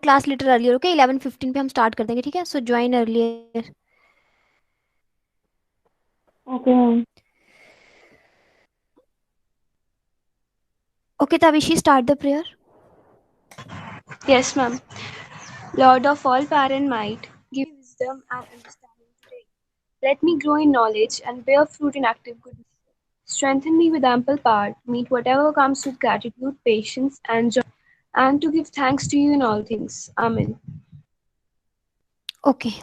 class little earlier, okay? 11:15 पे हम start कर देंगे, ठीक है? So join earlier. Okay, ma'am. Okay, Tavishi, start the prayer. Yes, ma'am. Lord of all power and might, give me wisdom and understanding today. Let me grow in knowledge and bear fruit in active goodness. Strengthen me with ample power to meet whatever comes with gratitude, patience, and joy, and to give thanks to you in all things. Amen. Okay.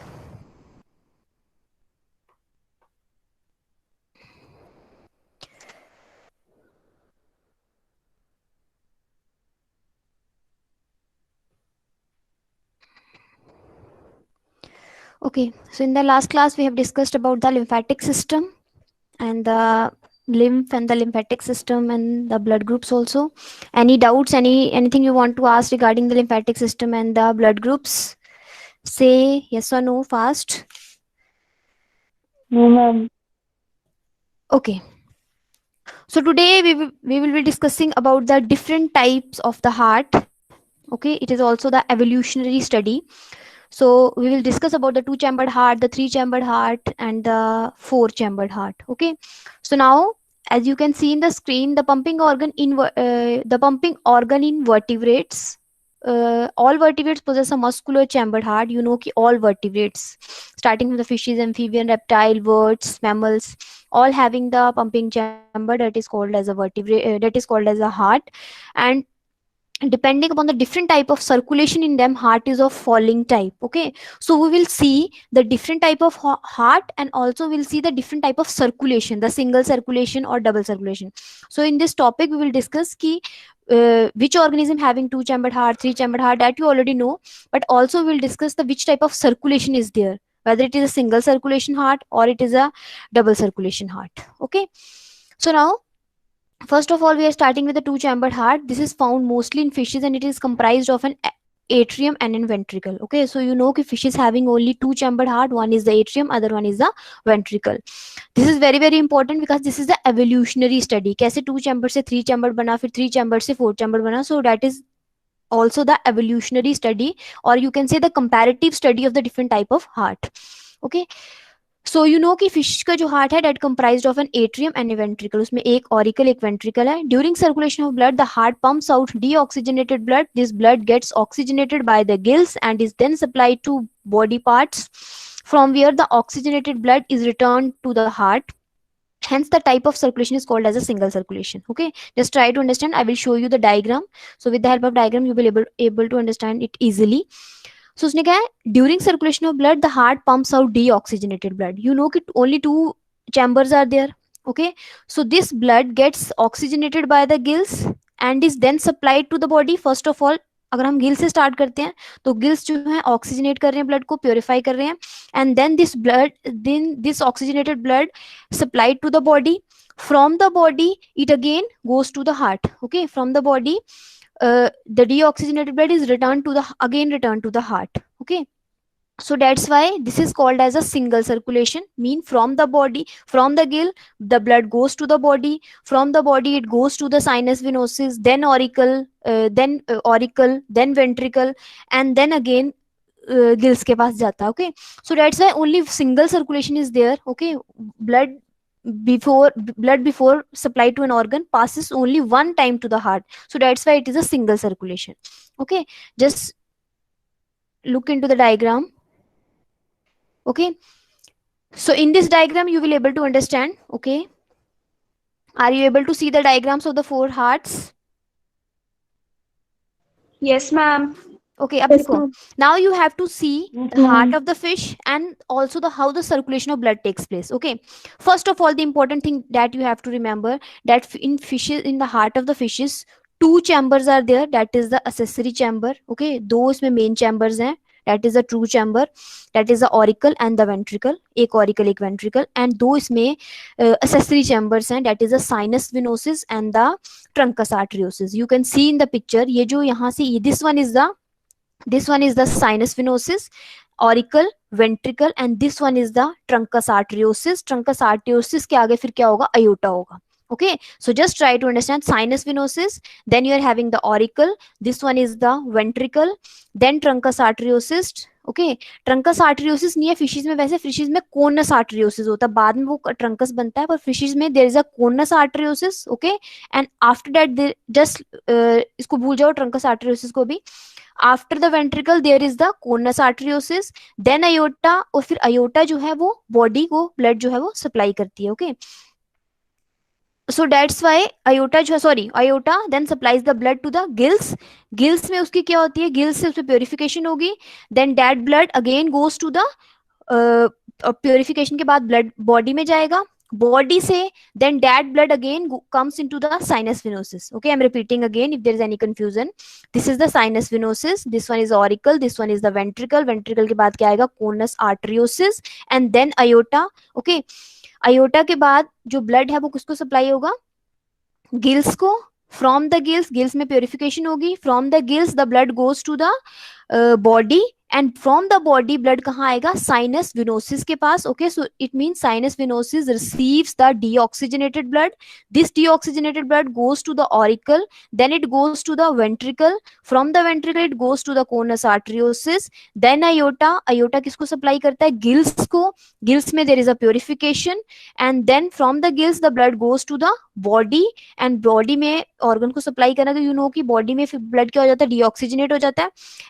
Okay, so in the last class we have discussed about the lymphatic system and the lymph and the lymphatic system and the blood groups also. Any doubts, anything you want to ask regarding the lymphatic system and the blood groups? Say yes or no fast. No, ma'am. Okay. So today we will be discussing about the different types of the heart. Okay, it is also the evolutionary study. So we will discuss about the two chambered heart, the three chambered heart, and the four chambered heart. Okay. So now, as you can see in the screen, the pumping organ in vertebrates. All vertebrates possess a muscular chambered heart. You know कि all vertebrates, starting from the fishes, amphibian, reptile, birds, mammals, all having the pumping chamber that is called as a that is called as a heart. And depending upon the different type of circulation in them, heart is of falling type. Okay, so we will see the different type of heart, and also we'll see the different type of circulation, the single circulation or double circulation. So in this topic we will discuss ki which organism having two chambered heart, three chambered heart, that you already know, but also we'll discuss the which type of circulation is there, whether it is a single circulation heart or it is a double circulation heart. Okay, so now, first of all, we are starting with the two chambered heart. This is found mostly in fishes and it is comprised of an atrium and an ventricle. Okay, so you know कि fish is having only two chambered heart. One is the atrium, other one is the ventricle. This is very very important because this is the evolutionary study. कैसे two chamber से three chambered बना, फिर three chambered से four chambered बना. So that is also the evolutionary study, or you can say the comparative study of the different type of heart. Okay, so you know कि fish का जो heart है that comprised of an atrium and ventricle, उसमें एक auricle एक ventricle है. During circulation of blood the heart pumps out deoxygenated blood. This blood gets oxygenated by the gills and is then supplied to body parts from where the oxygenated blood is returned to the heart. Hence the type of circulation is called as a single circulation. Okay, just try to understand. I will show you the diagram. So with the help of diagram you will able to understand it easily. So उसने क्या है, during circulation of blood the heart pumps out deoxygenated blood. You know कि only two chambers are there. Okay, so this blood gets oxygenated by the gills and is then supplied to the body. First of all, अगर हम गिल से start करते हैं तो gills जो है oxygenate कर रहे हैं, ब्लड को प्योरीफाई कर रहे हैं, and then this oxygenated blood supplied to the body. From the body it again goes to the heart. Okay, from the body the deoxygenated blood is returned to the heart. Okay, so that's why this is called as a single circulation. Mean from the body, from the gill the blood goes to the body, from the body it goes to the sinus venosus, then auricle, then ventricle, and then again gills के पास जाता है. Okay, so that's why only single circulation is there. Okay, blood before supply to an organ passes only one time to the heart, so that's why it is a single circulation. Okay, just look into the diagram. Okay, so in this diagram you will able to understand. Okay, are you able to see the diagrams of the four hearts? Yes, ma'am. Okay, अब Yes, देखो. ma'am. Now you have to see Yes, the heart ma'am. of the fish and also the how the circulation of blood takes place. Okay, first of all the important thing that you have to remember, that in fishes, in the heart of the fishes, two chambers are there. That is the accessory chamber. Okay, दो इसमें main chambers हैं. That is the true chamber, that is the auricle and the ventricle. एक auricle एक ventricle, and दो इसमें accessory chambers हैं. That is the sinus venosus and the truncus arteriosus. You can see in the picture, ये जो यहाँ से this one is the sinus venosus, auricle, ventricle, and this one is the truncus arteriosus. Truncus arteriosus के आगे फिर क्या होगा, aorta होगा. Okay, so just try to understand sinus venosus. Then you are having the auricle. This one is the ventricle. Then truncus arteriosus. Okay, trunks आर्टरियोसिस नहीं है fishes में, वैसे फिशेज में कोनस आर्टरियोसिस होता है, बाद में वो ट्रंकस बनता है, पर फिशेज में there is a conus arteriosus. Okay, and after that just इसको भूल जाओ ट्रंकस आर्टरियोसिस को भी. After the ventricle there is the conus arteriosus, then aorta, और फिर अयोटा जो है वो बॉडी को ब्लड जो है वो सप्लाई करती है. Okay, so that's why aorta जो है, sorry, aorta then supplies the blood to the gills. Gills में उसकी क्या होती है, गिल्स से उसमें प्योरिफिकेशन होगी. Then that blood again goes to the, purification के बाद ब्लड बॉडी में जाएगा. बॉडी से then that blood again comes into the sinus venosus. Okay, I'm repeating again if there is any confusion. This is the sinus venosus, this one is auricle, this one is the ventricle. ventricle के बाद क्या आएगा, conus arteriosus, and then aorta. Okay, aorta के बाद जो blood है वो किसको सप्लाई होगा, गिल्स को. फ्रॉम द गिल्स, गिल्स में प्योरिफिकेशन होगी. From the gills the blood goes to the body, and from the body blood कहाँ आएगा, साइनस विनोसिस के पास. Okay, so it mean sinus venosus receives the deoxygenated blood. This deoxygenated blood goes to the auricle, then it goes to the ventricle. From the ventricle it goes to the conus arteriosus, then aorta. Aorta किसको supply करता है, gills को. Gills में there is a purification, and then from the gills the blood goes to the body, and body में organ को supply करना, तो you know कि बॉडी में फिर ब्लड क्या हो जाता है, डीऑक्सीजनेट हो जाता है.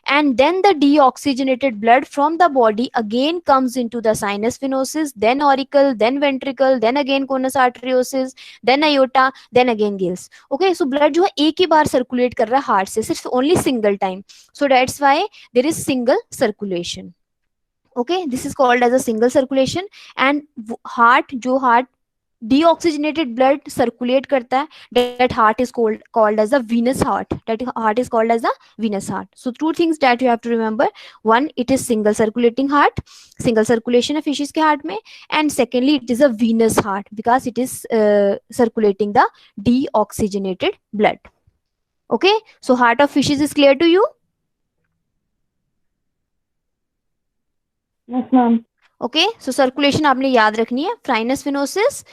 And then the deoxygenated blood from the body again comes into the sinus venosus, then auricle, then ventricle, then again conus arteriosus, then aorta, then again gills. Okay, so blood जो है एक ही बार circulate कर रहा है heart से, सिर्फ only single time. So that's why there is single circulation. Okay, this is called as a single circulation. And heart, जो heart deoxygenated blood circulate करता है, that heart is called as a venous heart. That heart is called as a venous heart. So two things that you have to remember: one, it is single circulating heart, single circulation है fishes के heart में, and secondly it is a venous heart because it is circulating the deoxygenated blood. Okay, so heart of fishes is clear to you? Yes, ma'am. Okay, so circulation आपने याद रखनी है. Sinus venosus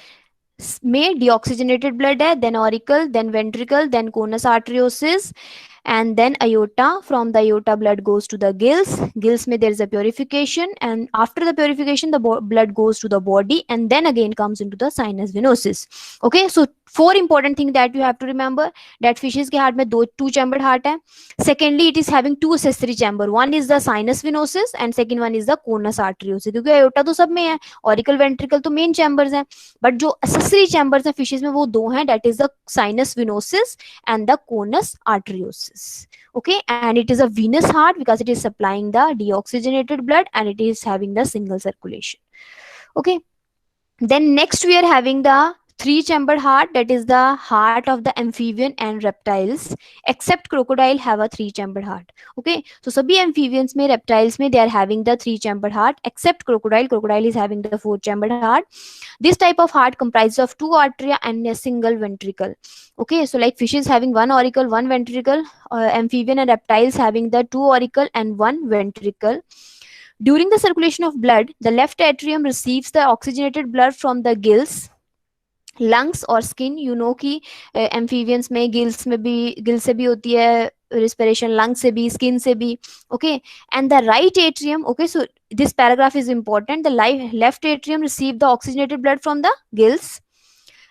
में deoxygenated blood है, then auricle, then ventricle, then conus arteriosus, and then aorta. From the aorta blood goes to the gills. Gills में there is a purification, and after the purification the blood goes to the body, and then again comes into the sinus venosus. Okay, so four important things that you have to remember: that fishes के heart में two chambered heart है. Secondly, it is having two accessory chamber. One is the sinus venosus and second one is the conus arteriosus. क्योंकि aorta तो सब में है, auricle, ventricle तो main chambers हैं, but जो accessory chambers हैं fishes में वो दो हैं, that is the sinus venosus and the conus arteriosus. Okay, and it is a venous heart because it is supplying the deoxygenated blood and it is having the single circulation. Okay, then next we are having the three chambered heart, that is the heart of the amphibian and reptiles, except crocodile have a three chambered heart. Okay, so sabhi amphibians mein, reptiles mein, they are having the three chambered heart, except crocodile. Crocodile is having the four chambered heart. This type of heart comprises of two arteria and a single ventricle. Okay, so like fishes having one auricle, one ventricle, amphibian and reptiles having the two auricle and one ventricle. During the circulation of blood, the left atrium receives the oxygenated blood from the gills, lungs और skin. You know कि amphibians में gills में भी, गिल से भी होती है respiration, lung से भी, skin से भी. Okay, and the right atrium. Okay, so this paragraph is important. The left atrium receive the oxygenated blood from the gills,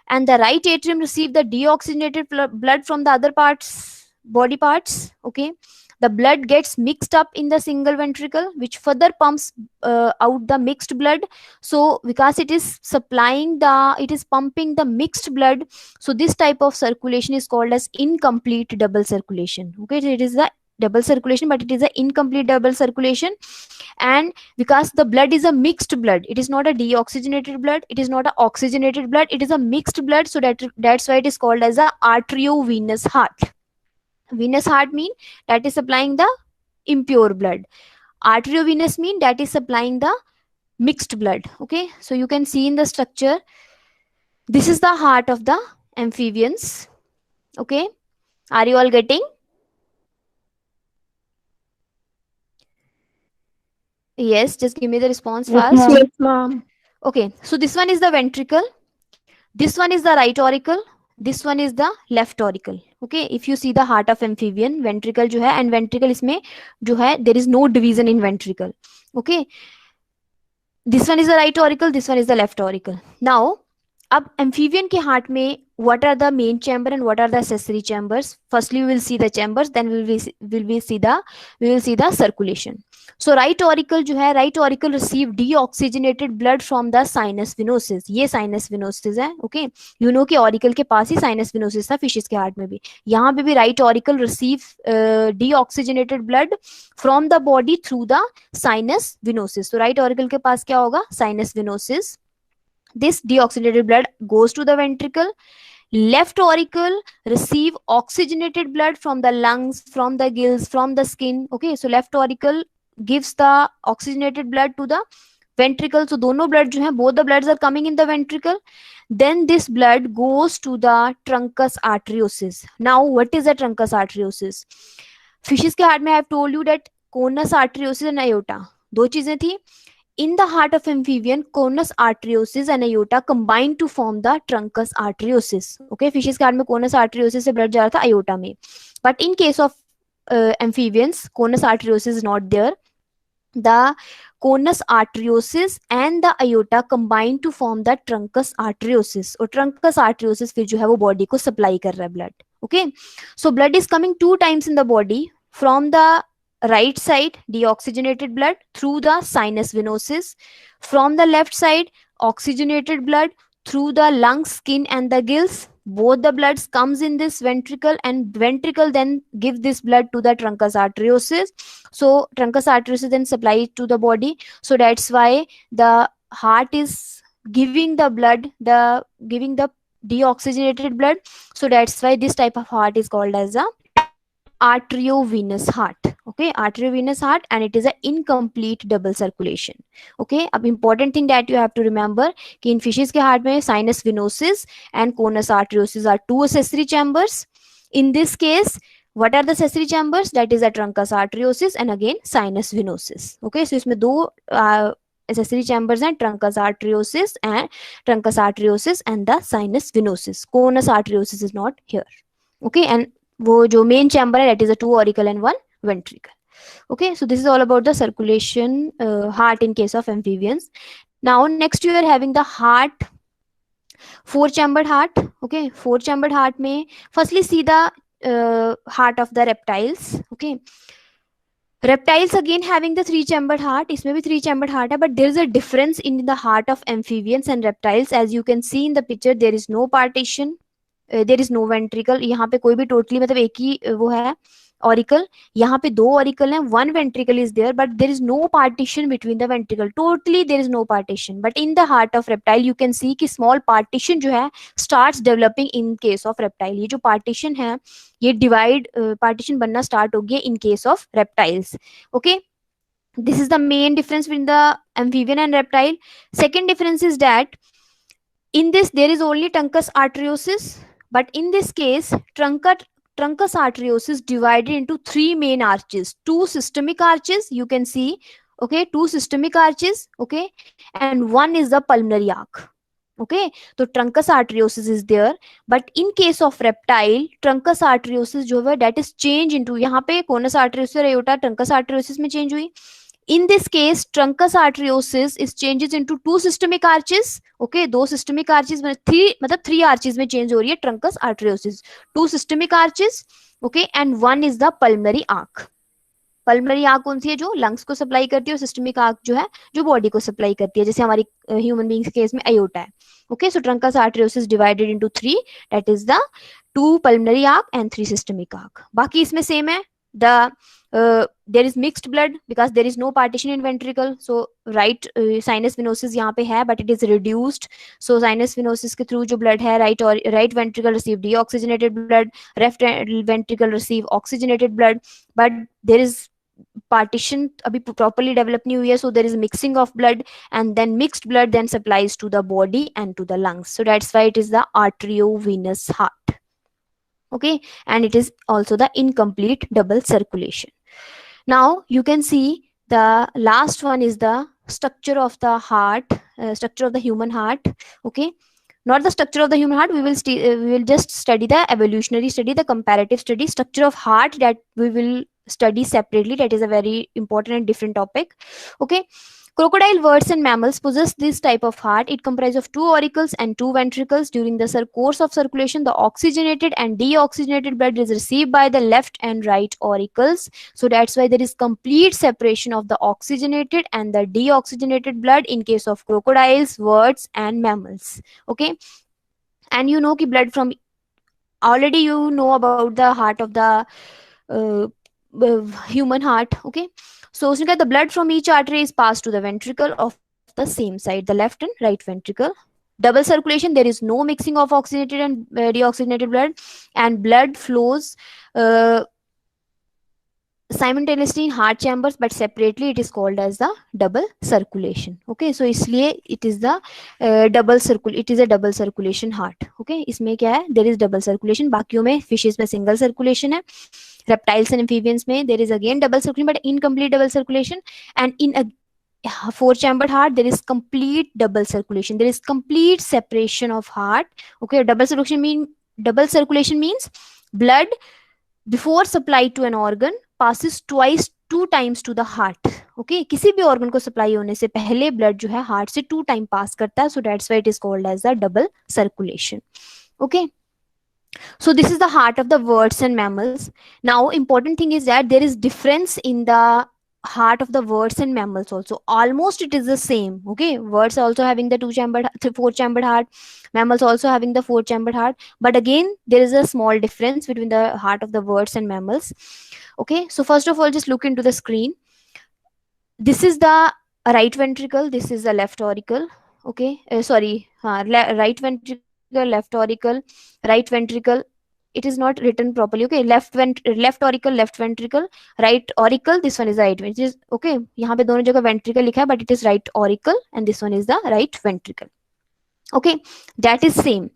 and the right atrium receive the deoxygenated blood from the other parts, body parts. Okay, the blood gets mixed up in the single ventricle, which further pumps out the mixed blood. So because it is it is pumping the mixed blood, so this type of circulation is called as incomplete double circulation. Okay, so it is the double circulation, but it is an incomplete double circulation. And because the blood is a mixed blood, it is not a deoxygenated blood, it is not a oxygenated blood, it is a mixed blood, so that's why it is called as a arteriovenous heart. Venous heart mean that is supplying the impure blood. Arteriovenous mean that is supplying the mixed blood. Okay, so you can see in the structure, this is the heart of the amphibians. Okay, are you all getting? Yes, just give me the response Yes, fast. ma'am. Yes, ma'am. Okay, so this one is the ventricle. This one is the right auricle, this one is the left auricle. Okay, if you see the heart of amphibian, ventricle जो है, and ventricle इसमें जो है there is no division in ventricle. Okay, this one is the right auricle, this one is the left auricle. Now अब amphibian के heart में what are the main chamber and what are the accessory chambers? Firstly we will see the chambers, then we will see the circulation. So right auricle जो है, right auricle receive deoxygenated blood from the sinus venosus. ये sinus venosus है. Okay, you know कि auricle के पास ही sinus venosus था fishes के heart में भी. यहाँ पे भी right auricle receive deoxygenated blood from the body through the sinus venosus. So right auricle के पास क्या होगा? Sinus venosus. This deoxygenated blood goes to the ventricle. Left auricle receive oxygenated blood from the lungs, from the gills, from the skin. Okay, so left auricle gives the oxygenated blood to the ventricle. So दोनों blood जो है, both the bloods are coming in the ventricle. Then this blood goes to the truncus arteriosus. Now what is the truncus arteriosus? Fishes के heart में I have told you that conus arteriosus and aorta, दो चीजें थी. In the heart of amphibian, conus arteriosus and aorta combine to form the truncus arteriosus. Okay, fishes के heart में conus arteriosus से blood जा रहा था aorta में. But in case of amphibians, conus arteriosus is not there. The conus arteriosus and the aorta combine to form the truncus arteriosus. और truncus arteriosus फिर जो है वो body को supply कर रहा है blood. Okay, so blood is coming 2 times in the body. From the right side, deoxygenated blood through the sinus venosus. From the left side, oxygenated blood through the lungs, skin and the gills. Both the bloods comes in this ventricle, and ventricle then give this blood to the truncus arteriosus. So truncus arteriosus then supply it to the body. So that's why the heart is giving the blood, giving the deoxygenated blood. So that's why this type of heart is called as a arteriovenous heart. Okay, arteriovenous heart, and it is an incomplete double circulation. Okay, अब important thing that you have to remember कि in fishes के heart में sinus venosus and conus arteriosus are 2 accessory chambers. In this case, what are the accessory chambers? That is the truncus arteriosus and again sinus venosus. Okay, so इसमें दो accessory chambers हैं, truncus arteriosus and the sinus venosus. Conus arteriosus is not here. Okay, and वो जो main chamber है, that is a 2 auricle and 1 ventricle. Okay, so this is all about the circulation heart in case of amphibians. Now next you are having the heart, 4 chambered heart. Okay, 4 chambered heart में firstly see the heart of the reptiles. Okay, reptiles again having the 3 chambered heart. इसमें भी 3 chambered heart है, but there is a difference in the heart of amphibians and reptiles. As you can see in the picture, there is no partition, there is no ventricle. यहाँ पे कोई भी totally मतलब एक ही वो है auricle. यहाँ पे 2 auricle हैं, 1 ventricle is there, but there is no partition between the ventricle. Totally there is no partition. But in the heart of reptile you can see कि small partition जो है starts developing in case of reptile. ये जो partition है ये divide partition बनना start हो गया in case of reptiles. Okay, this is the main difference between the amphibian and reptile. Second difference is that in this there is only truncus arteriosus, but in this case truncus arteriosus divided into 3 main arches, 2 systemic arches you can see. Okay, 2 systemic arches. Okay, and 1 is the pulmonary arc. Okay, so truncus arteriosus is there, but in case of reptile truncus arteriosus जो है that is change into, यहाँ पे conus arteriosus aorta truncus arteriosus में change हुई. In this case, truncus arteriosus is changes into 2 systemic arches. Okay, 2 systemic arches में 3 arches में change हो रही है truncus arteriosus. 2 systemic arches. Okay, and 1 is the pulmonary arc. Pulmonary arc कौन सी है? जो lungs को supply करती है, और systemic arc जो है जो body को supply करती है, जैसे हमारी human beings के case में aorta है. Okay, so truncus arteriosus divided into 3, that is the 2 pulmonary arc and 3 systemic arc. बाकी इसमें same है. There is mixed blood because there is no partition in ventricle. So right sinus venosus यहाँ पे है, but it is reduced. So sinus venosus के through जो blood है, right ventricle receive deoxygenated blood, left ventricle receive oxygenated blood, but there is partition अभी properly develop नहीं हुई है. So there is mixing of blood, and then mixed blood then supplies to the body and to the lungs. So that's why it is the arteriovenous heart. Okay, and it is also the incomplete double circulation. Now you can see the last one is the structure of the heart, structure of the human heart. Okay, not the structure of the human heart. We will just study the evolutionary study, the comparative study. Structure of heart, that we will study separately. That is a very important and different topic. Okay. Crocodile, birds, and mammals possess this type of heart. It comprises of two auricles and two ventricles. During the course of circulation, the oxygenated and deoxygenated blood is received by the left and right auricles. So that's why there is complete separation of the oxygenated and the deoxygenated blood in case of crocodiles, birds, and mammals. Okay. And you know ki blood from, already you know about the heart of the uh, human heart. Okay. So उसने कहा the blood from each artery is passed to the ventricle of the same side, the left and right ventricle. Double circulation, there is no mixing of oxygenated and deoxygenated blood, and blood flows uh, simultaneously in heart chambers, but separately it is called as the double circulation. Okay, so इसलिए it is the it is a double circulation heart. Okay, इसमें क्या है, there is double circulation. बाकियों में, fishes में single circulation है, reptiles and amphibians में there is again double circulation, but incomplete double circulation. And in a four chambered heart there is complete double circulation, there is complete separation of heart. Okay, double circulation means blood before supply to an organ passes twice, two times to the heart. Okay, किसी भी organ को supply होने से पहले blood जो है heart से two time pass करता है, so that's why it is called as the double circulation. Okay, so this is the heart of the birds and mammals. Now important thing is that there is difference in the heart of the birds and mammals also. Almost it is the same. Okay, birds also having the four chambered heart, mammals also having the four chambered heart, but again there is a small difference between the heart of the birds and mammals. Okay, so first of all, just look into the screen. This is the right ventricle, this is the left auricle. Okay, right ventricle, left auricle, right ventricle. It is not written properly. Okay, left auricle, left ventricle, right auricle, this one is the right ventricle. Okay, यहाँ पे दोनों जगह ventricle लिखा है, but it is right auricle and this one is the right ventricle. Okay, that is same.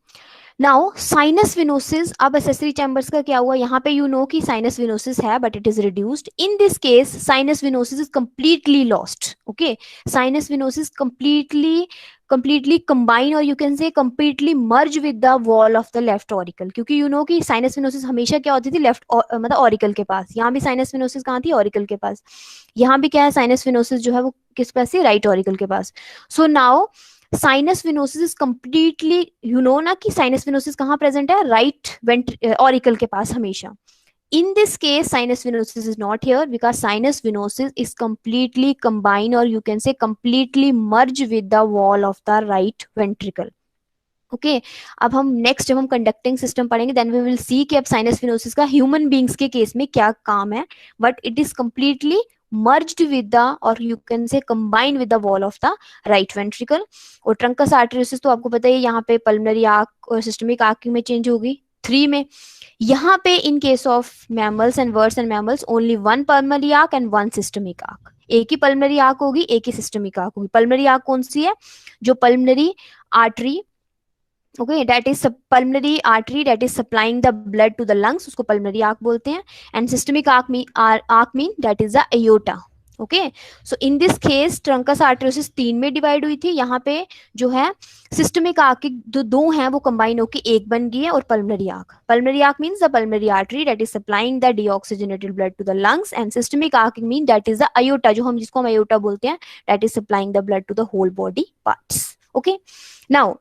Now sinus venosus, अब accessory chambers का क्या हुआ, यहाँ पे you know कि sinus venosus है, but it is reduced. In this case sinus venosus is completely lost. Okay, sinus venosus completely combine, or you can say completely merge with the wall of the left auricle. क्योंकि you know कि sinus venosus हमेशा क्या होती थी, left मतलब auricle के पास. यहाँ भी sinus venosus कहाँ थी, auricle के पास. यहाँ भी क्या है, sinus venosus जो है वो किस पास है, right auricle के पास. So now sinus venosus is completely, you know ना कि साइनस विनोसिस कहाँ प्रेजेंट है, राइट ऑरिकल के पास हमेशा. In this case sinus venosus is not here because sinus venosus is completely combined, or you can say completely merge with the wall of the right ventricle. Okay अब हम next जब हम conducting system पढ़ेंगे then we will see कि अब sinus venosus का human beings के case में क्या काम है, but it is completely merged with the, or you can say combined with the wall of the right ventricle. और ट्रंकस आर्टेरियोसिस तो आपको पता है यहाँ पे पल्मोनरी आर्क और सिस्टमिक आर्क में चेंज होगी 3 में. यहाँ पे in case of mammals and birds and mammals only 1 pulmonary arc and 1 systemic arc. एक ही पल्मोनरी आर्क होगी, एक ही सिस्टमिक आर्क होगी. पल्मोनरी आर्क कौन सी है, जो pulmonary artery, okay, that is pulmonary artery that is supplying the blood to the lungs, उसको pulmonary arc बोलते हैं. And systemic arc mean that is the aorta. Okay, so in this case truncus arteriosus 3 में divide हुई थी, यहाँ पे जो है systemic arc जो दो हैं वो कंबाइन होकर एक बन गई है, और pulmonary arc. Pulmonary arc means the pulmonary artery that is supplying the deoxygenated blood to the lungs, and systemic arc mean that is the aorta, जो हम जिसको हम aorta बोलते हैं, that is supplying the blood to the whole body parts. Okay, now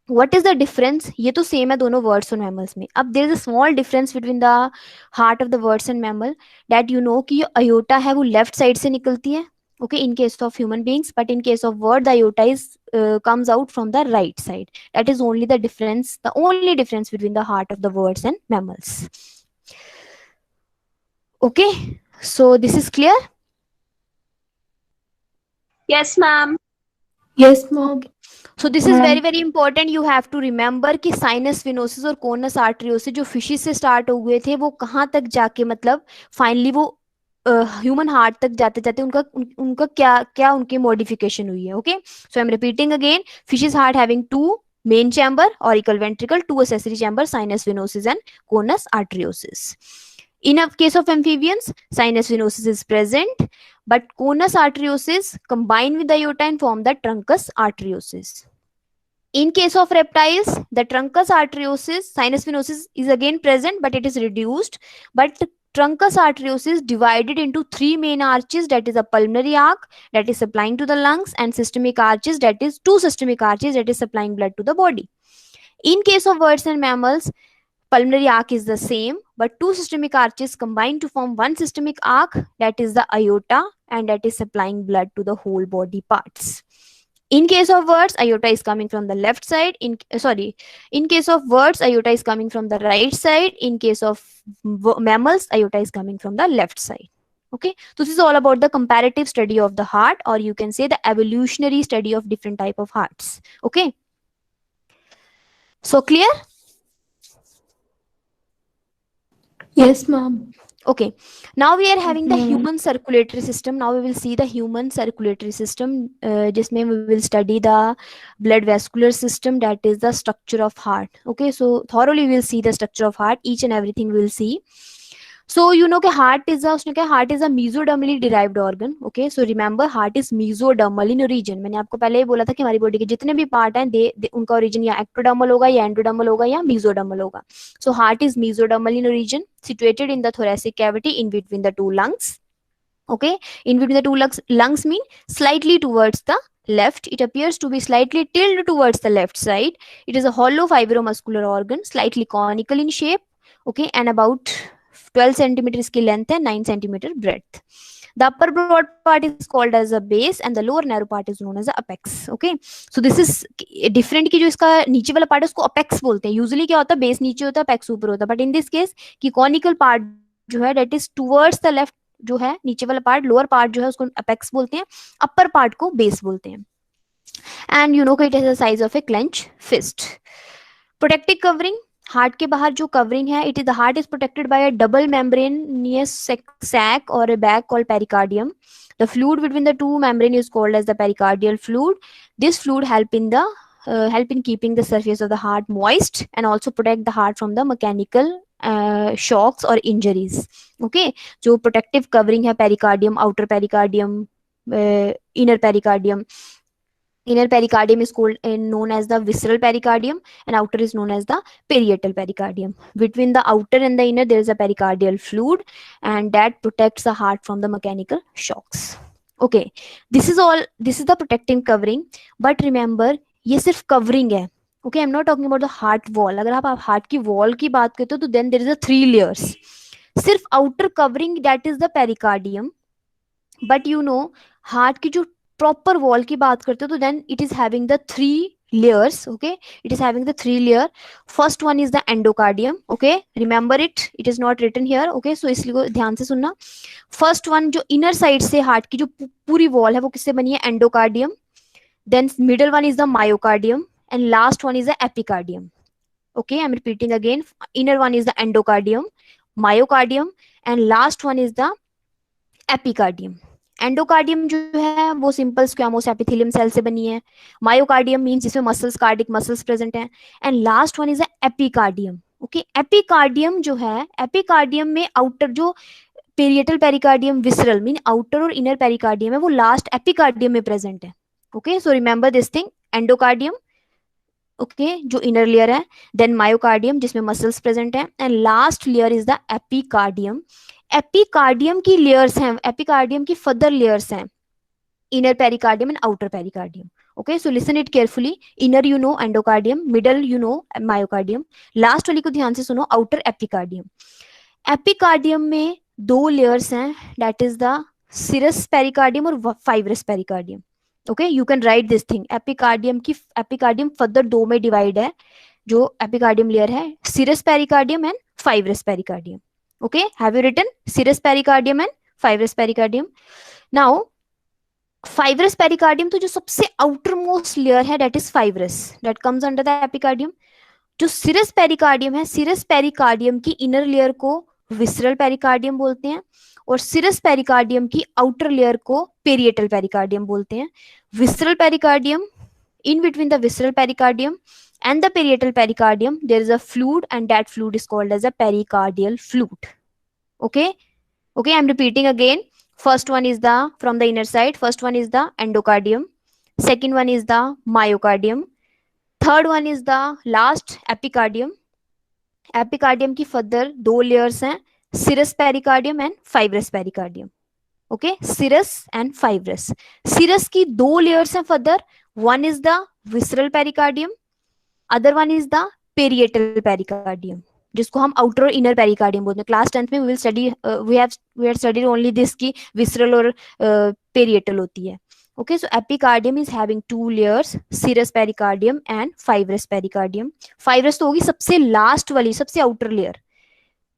what is the difference, ये तो same है दोनों वर्ड्स और मैमल्स में. अब there is a small difference between the heart of the birds and mammal, that you know कि aorta है वो लेफ्ट साइड से निकलती है. Okay, in case of human beings, but in case of bird the aorta is comes out from the right side. That is only the difference, the only difference between the heart of the birds and mammals. Okay, so this is clear. Yes, ma'am. Yes, ma'am. So this is very very important. You have to remember कि sinus venosus और conus आर्टरियोसिस जो fishes से start हो गए थे वो कहाँ तक जाके मतलब फाइनली वो ह्यूमन हार्ट तक जाते जाते उनका क्या उनकी मॉडिफिकेशन हुई है. Okay, so I am repeating again. Fishes heart having 2 main chamber, auricle ventricle, 2 accessory chamber, sinus venosus and conus arteriosus. In a case of amphibians, sinus venosus is present, but conus arteriosus combine with the aorta and form the truncus arteriosus. In case of reptiles, the truncus arteriosus, sinus venosus is again present, but it is reduced. But truncus arteriosus divided into three main arches, that is a pulmonary arc that is supplying to the lungs, and systemic arches, that is two systemic arches that is supplying blood to the body. In case of birds and mammals, pulmonary arc is the same, but two systemic arches combine to form one systemic arc, that is the aorta, and that is supplying blood to the whole body parts. In case of words, aorta is coming from the left side. In case of words, aorta is coming from the right side. In case of mammals, aorta is coming from the left side. Okay, so this is all about the comparative study of the heart, or you can say the evolutionary study of different type of hearts. Okay, so clear? Yes, ma'am. Okay, now we are having the Okay, ma'am. human circulatory system. Now we will see the human circulatory system, जिसमें we will study the blood vascular system, that is the structure of heart. Okay, so thoroughly we will see the structure of heart, each and everything we will see. So you know कि heart is a उसने क्या heart is a mesodermally derived organ. Okay, so remember heart is mesodermal in origin. मैंने आपको पहले ही बोला था कि हमारी बॉडी के जितने भी पार्ट हैं दे उनका origin या ectodermal होगा या endodermal होगा या mesodermal होगा. So heart is mesodermal in origin, situated in the thoracic cavity in between the two lungs. Okay, in between the two lungs mean slightly towards the left. It appears to be slightly tilted towards the left side. It is a hollow fibromuscular organ, slightly conical in shape. Okay, and about 12 centimeters इसकी length है, 9 centimeter breadth. The upper broad part is called as a base and the lower narrow part is known as the apex. Okay, so this is different कि जो इसका नीचे वाला part है उसको apex बोलते हैं. Usually क्या होता है, base नीचे होता है, apex ऊपर होता है. But in this case कि conical part जो है that is towards the left, जो है नीचे वाला पार्ट, लोअर पार्ट जो है उसको अपेक्स बोलते हैं, अपर पार्ट को बेस बोलते हैं. And you know it has the size of a clench fist. Protective covering, heart के बाहर जो कवरिंग है, it is the heart is protected by a double membranous sac or a bag called pericardium. The fluid between the two membrane is called as the pericardial fluid. This fluid help in keeping the surface of the heart moist and also protect the heart from the mechanical shocks or injuries. Okay, जो protective covering है, pericardium, outer pericardium, inner pericardium. Inner pericardium is called known as the visceral pericardium, and outer is known as the parietal pericardium. Between the outer and the inner there is a pericardial fluid, and that protects the heart from the mechanical shocks. Okay, this is the protective covering. But remember, ये सिर्फ covering है. Okay, I'm not talking about the heart wall. अगर आप heart की wall की बात करते हो तो then there is a 3 layers. सिर्फ outer covering, that is the pericardium. But you know, heart की जो proper wall की बात करते हो तो then it is having the 3 layers. Okay, it is having the 3 layer. First one is the endocardium. Okay, remember it is not written here. Okay, so इसलिए ध्यान से सुनना. First one जो inner side से heart की जो पूरी wall है वो किससे बनी है, endocardium. Then middle one is the myocardium, and last one is the epicardium. Okay, I'm repeating again. Inner one is the endocardium, myocardium, and last one is the epicardium. Endocardium जो है वो simple स्क्वामोस epithelium cell से बनी है. Myocardium means जिसमें muscles, cardiac muscles present हैं. And last one is epicardium. Okay, epicardium जो है, एपिकार्डियम में आउटर जो parietal pericardium, visceral mean outer और इनर पेरिकार्डियम है, वो लास्ट एपिकार्डियम में प्रेजेंट है. Okay, so remember this thing, endocardium okay जो इनर लेयर है, देन मायोकार्डियम जिसमें मसल्स प्रेजेंट हैं, and last layer is the epicardium. Epicardium की लेयर्स हैं, एपिकार्डियम की फर्दर लेयर्स हैं, inner pericardium and outer pericardium. Okay, so listen it carefully. Inner you know endocardium, middle you know myocardium, last वाली को ध्यान से सुनो, आउटर एपिकार्डियम. एपिकार्डियम में 2 लेयर्स हैं, that is the serous pericardium और fibrous pericardium. Okay, you can write this thing. Epicardium further 2 में divide है. जो एपिकार्डियम लेयर है, serous pericardium and fibrous pericardium. Okay, have you written serous pericardium and fibrous pericardium? Now fibrous pericardium तो जो सबसे outermost layer है, that is fibrous, that comes under the epicardium. जो serous pericardium है, serous pericardium की inner layer को visceral pericardium बोलते हैं, और serous pericardium की outer layer को parietal pericardium बोलते हैं. Visceral pericardium, in between the visceral pericardium and the parietal pericardium there is a fluid, and that fluid is called as a pericardial fluid. Okay, I'm repeating again. First one is the, from the inner side, first one is the endocardium, second one is the myocardium, third one is the last epicardium. Epicardium की further 2 layers हैं, serous pericardium and fibrous pericardium. Okay, serous and fibrous. Serous की 2 layers हैं further. One is the visceral pericardium, other one is the parietal pericardium, जिसको हम outer और inner pericardium बोलते हैं. Class 10th में we will study, we have studied only this की visceral और पेरिएटल होती है. Okay, so epicardium is having 2 layers, serous pericardium and fibrous pericardium. Fibrous तो होगी सबसे लास्ट वाली, सबसे आउटर लेयर.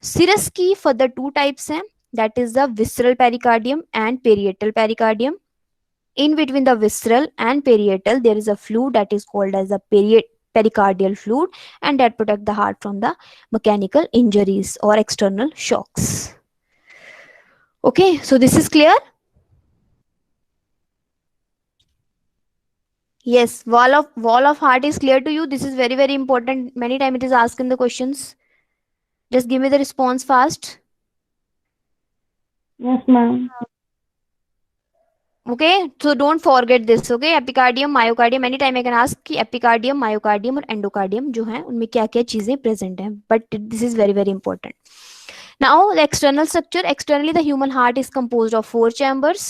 Serous की further 2 types हैं, that is the visceral pericardium and parietal pericardium. In between the visceral and parietal, there is a fluid that is called as the pericardial fluid, and that protect the heart from the mechanical injuries or external shocks. Okay, so this is clear. Yes, wall of heart is clear to you. This is very, very important. Many times it is asked in the questions. Just give me the response fast. Yes, ma'am. Okay, so don't forget this. Okay, epicardium, myocardium. Many time I can ask कि epicardium, myocardium और endocardium जो है उनमें क्या क्या चीजें present हैं. But this is very, very important. Now the external structure. Externally, the human heart is composed of 4 chambers.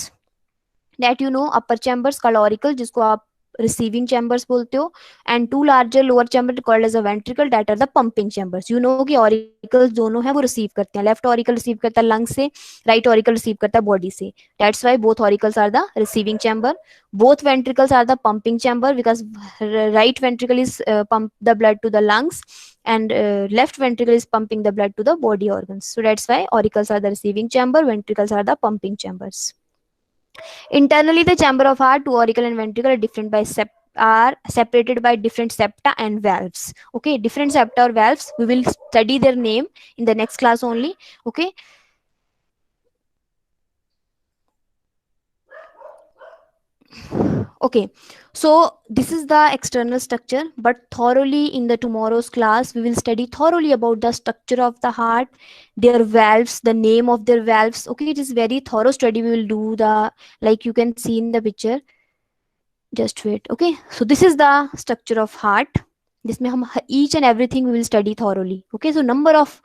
That you know, upper chambers called auricle, जिसको आप receiving chambers बोलते हो, and 2 larger lower chamber called as a ventricle, that are the pumping chambers. You know कि auricles दोनों हैं वो receive करते हैं. Left auricle receive करता है lung से, right auricle receive करता है body से. That's why both auricles are the receiving chamber. Both ventricles are the pumping chamber, because right ventricle is pump the blood to the lungs, and left ventricle is pumping the blood to the body organs. So that's why auricles are the receiving chamber, ventricles are the pumping chambers. Internally, the chamber of heart, 2 auricle and ventricle, are separated by different septa and valves. Okay, different septa or valves, we will study their name in the next class only. Okay. Okay, so this is the external structure, but thoroughly in the tomorrow's class we will study thoroughly about the structure of the heart, their valves, the name of their valves. Okay, it is very thorough study. We will do the, like you can see in the picture. Just wait. Okay, so this is the structure of heart. This में हम each and everything we will study thoroughly. Okay, so number of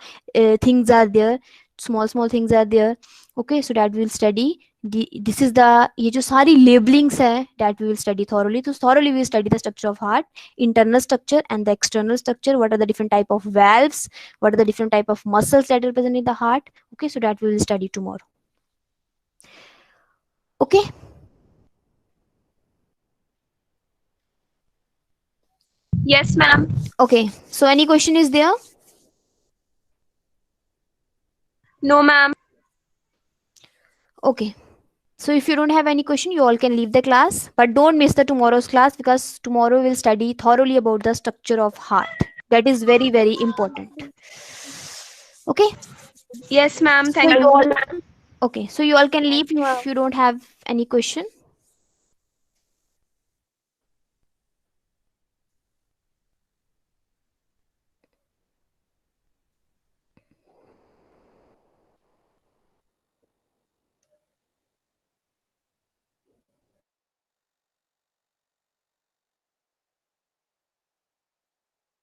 things are there, small things are there. Okay, so that we will study. This is the, ये जो सारी labelings है, that we will study thoroughly. So thoroughly we will study the structure of heart, internal structure and the external structure. What are the different type of valves? What are the different type of muscles that are present in the heart? Okay, so that we will study tomorrow. Okay. Yes, ma'am. Okay, so any question is there? No, ma'am. Okay, so if you don't have any question, you all can leave the class, but don't miss the tomorrow's class, because tomorrow we'll study thoroughly about the structure of heart. That is very, very important. Okay. Yes, ma'am. Thank So you. okay, so you all can leave if you don't have any question.